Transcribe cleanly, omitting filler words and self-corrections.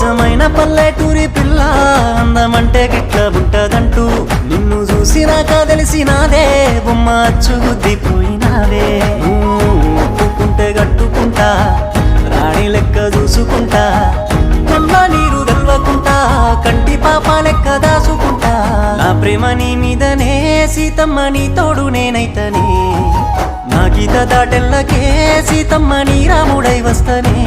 అచ్చమైన పల్లెటూరి పిల్ల అందమంటే గిట్ల ఉంటదంటూ నిన్ను చూసినాక తెలిసినాదే బొమ్మ అచ్చుగుద్దిపోయినావే ఒప్పుకుంటే గట్టుకుంటా రాణి లెక్క చూసుకుంటా కన్న నీరు తెల్వకుంటా కంటి పాప లెక్క దాసుకుంటా నా ప్రేమ నీ మీదనే సీతమ్మ నీ తోడు నేనైతనే నా గీత దాటెల్లకే సీతమ్మ నీ రాముడై వస్తనే